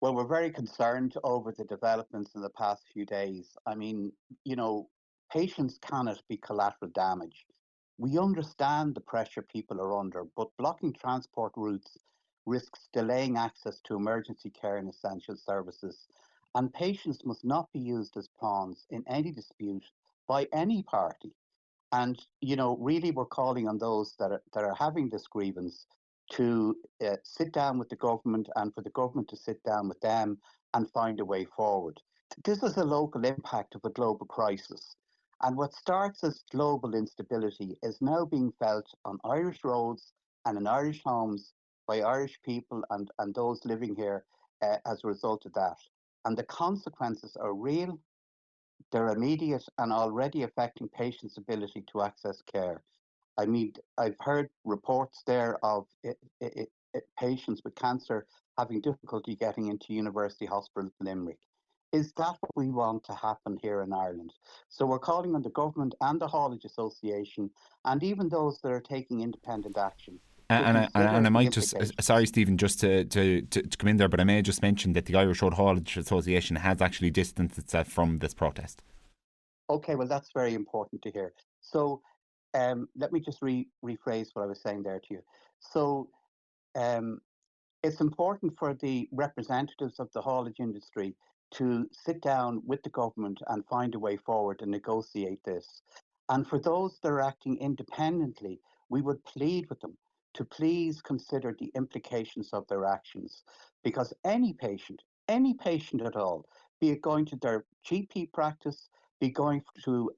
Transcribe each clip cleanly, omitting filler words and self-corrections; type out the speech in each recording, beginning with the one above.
Well, we're very concerned over the developments in the past few days. I mean, you know, patients cannot be collateral damage. We understand the pressure people are under, but blocking transport routes risks delaying access to emergency care and essential services. And patients must not be used as pawns in any dispute by any party. And really, we're calling on those that are having this grievance to sit down with the government, and for the government to sit down with them and find a way forward. This is a local impact of a global crisis, and what starts as global instability is now being felt on Irish roads and in Irish homes by Irish people and those living here as a result of that. And the consequences are real, they're immediate, and already affecting patients' ability to access care. I mean, I've heard reports there of patients with cancer having difficulty getting into University Hospital Limerick. Is that what we want to happen here in Ireland? So we're calling on the government and the Haulage Association, and even those that are taking independent action, to And consider I the might just, sorry, implications. Stephen, just to come in there, but I may just mention that the Irish Road Haulage Association has actually distanced itself from this protest. Okay, well, that's very important to hear. So let me just rephrase what I was saying there to you. So um, it's important for the representatives of the haulage industry to sit down with the government and find a way forward and negotiate this. And for those that are acting independently, we would plead with them to please consider the implications of their actions. Because any patient at all, be it going to their GP practice, be going to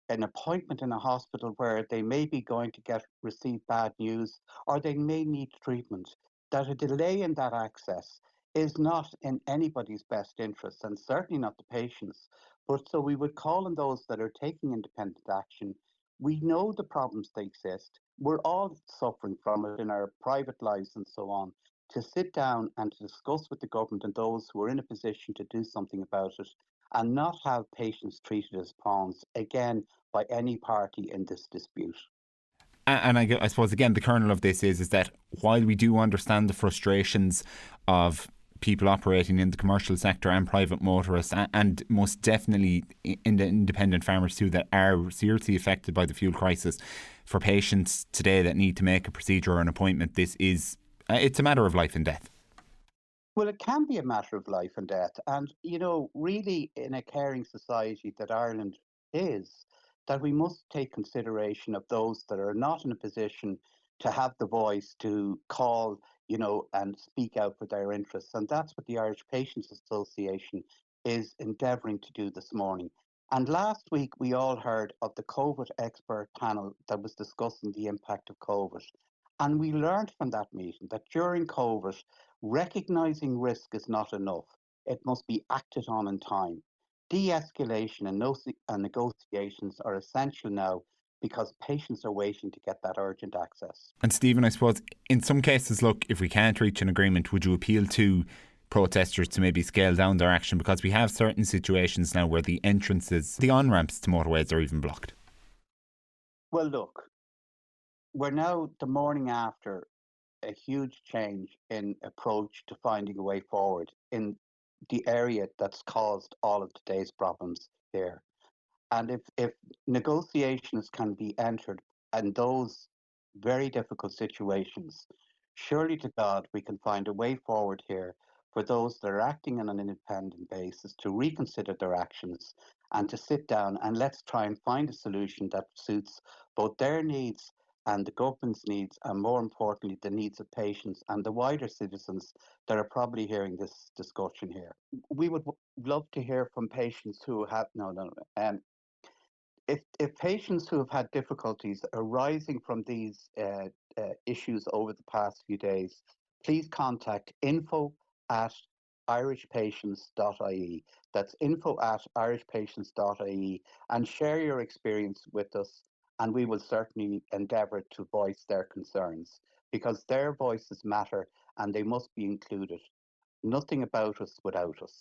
an appointment in a hospital where they may be going to receive bad news, or they may need treatment, that a delay in that access is not in anybody's best interest, and certainly not the patients. But so we would call on those that are taking independent action. We know the problems they exist. We're all suffering from it in our private lives and so on. To sit down and to discuss with the government and those who are in a position to do something about it, and not have patients treated as pawns again by any party in this dispute. I suppose again the kernel of this is that while we do understand the frustrations of people operating in the commercial sector and private motorists, and most definitely in the independent farmers too, that are seriously affected by the fuel crisis, for patients today that need to make a procedure or an appointment, this is it's a matter of life and death. Well, it can be a matter of life and death. And, really, in a caring society that Ireland is, that we must take consideration of those that are not in a position to have the voice to call, and speak out for their interests. And that's what the Irish Patients Association is endeavouring to do this morning. And last week, we all heard of the COVID expert panel that was discussing the impact of COVID. And we learned from that meeting that during COVID, recognizing risk is not enough. It must be acted on in time. De escalation and negotiations are essential now because patients are waiting to get that urgent access. And Stephen, I suppose in some cases, look, if we can't reach an agreement, would you appeal to protesters to maybe scale down their action? Because we have certain situations now where the entrances, the on ramps to motorways are even blocked. Well, look, we're now the morning after a huge change in approach to finding a way forward in the area that's caused all of today's problems here. And if negotiations can be entered in those very difficult situations, surely to God we can find a way forward here for those that are acting on an independent basis to reconsider their actions and to sit down and let's try and find a solution that suits both their needs and the government's needs, and more importantly, the needs of patients and the wider citizens that are probably hearing this discussion here. We would love to hear from patients who have if patients who have had difficulties arising from these issues over the past few days, please contact info at irishpatients.ie. That's info at irishpatients.ie, and share your experience with us. And we will certainly endeavour to voice their concerns because their voices matter and they must be included. Nothing about us without us.